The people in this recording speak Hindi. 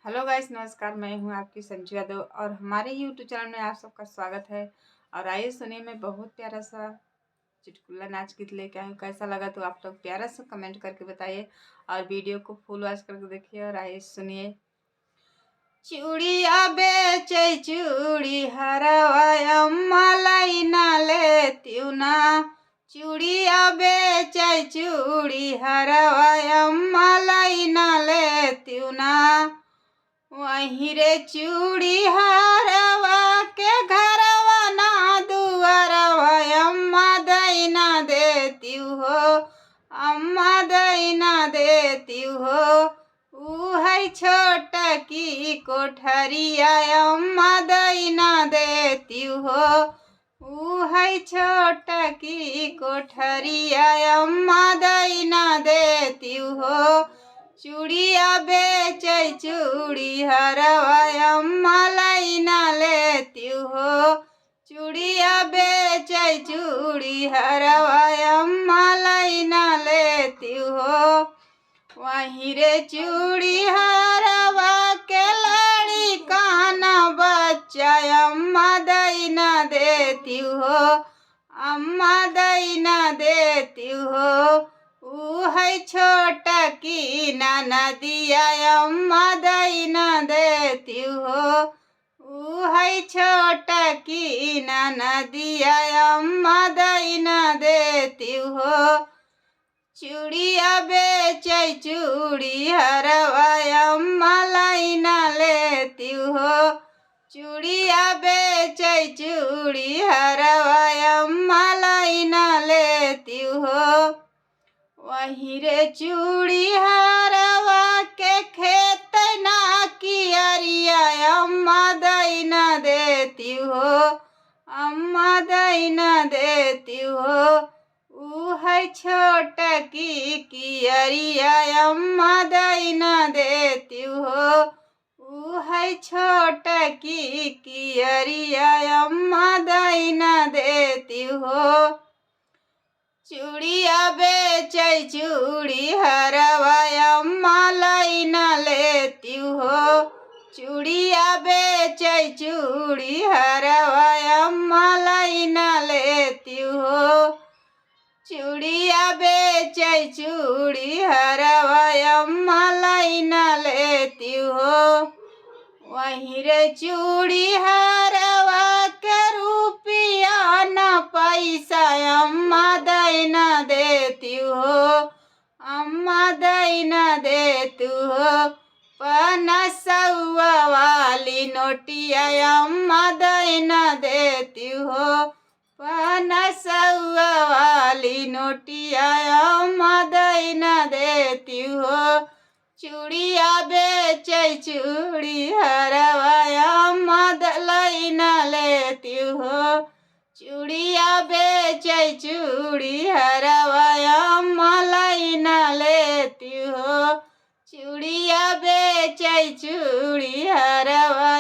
हेलो गाइस, नमस्कार। मैं हूं आपकी संजू यादव और हमारे यूट्यूब चैनल में आप सबका स्वागत है। और आइए सुनिए, मैं बहुत प्यारा सा चुटकुला नाच गीत लेके आई हूँ। कैसा लगा तो आप लोग प्यारा सा कमेंट करके बताइए और वीडियो को फुल वॉच करके देखिए। और आइए सुनिए। चूड़िया बेचे चूड़ी हरवा मलाई ना लेती ना। चूड़िया बेचे चूड़ी हरवा मलाई ना लेती ना। वहीं रे चूड़ी हरवा के घरवा ना दुआरवा अम्मा दैना देती हो। अम्मा दैना देती हो। ऊ है छोट की कोठरिया अम्मा दैना देती हो। ऊ है छोट की कोठरिया अम्मा दैना देती हो। चूड़िया बेचे चूड़ी हरवा अम्मा लैना लेती हो। चूड़िया बेचे चूड़ी हरवा अम्मा लैना लेती हो। वहीं रे चूड़ी हरवा के लड़ी काना बच्चा अम्मा दैना देती हो। अम्मा दैना देती हो। ऊ है छोट की नदिया अम्मा दैना देती हो। ऊ है छोट की नदिया अम्मा दैना देती हो। चूड़िया बेचे चूड़ी हरवा अम्मा लैना लेती हो। चूड़िया बेचे चूड़ी हरवा अम्मा लैना लेती हो। वहीं रे चूड़ी हरवा के खेत ना कियरिया अम्मा दैना देती हो। अम्मा दैना देती हो। ऊ है छोट की कियरिया अम्मा दैना देती हो। ऊ है छोट की कियरिया अम्मा दैना देती हो। चूड़िया बेचे चूड़ी हरवा अम्मा लैना लेती हो। चूड़िया बेचे चूड़ी हरवा अम्मा लैना लेती हो। चूड़िया बेचे चूड़ी हरवा अम्मा लैना लेती हो। वहीं रे चूड़ी हरवा के रुपया न पैसा अम्मा दैना देती हो। अम्मा दैना देती हो। 500 वाली नोटिया अम्मा दैना देती हो। 500 वाली नोटिया अम्मा दैना देती हो। चूड़िया बेचे चूड़ी हरवा अम्मा लैना लेती हो। चूड़िया बेचे चूड़ी हरवा अम्मा लैना लेती हो। चूड़िया बेचे चूड़ी हरवा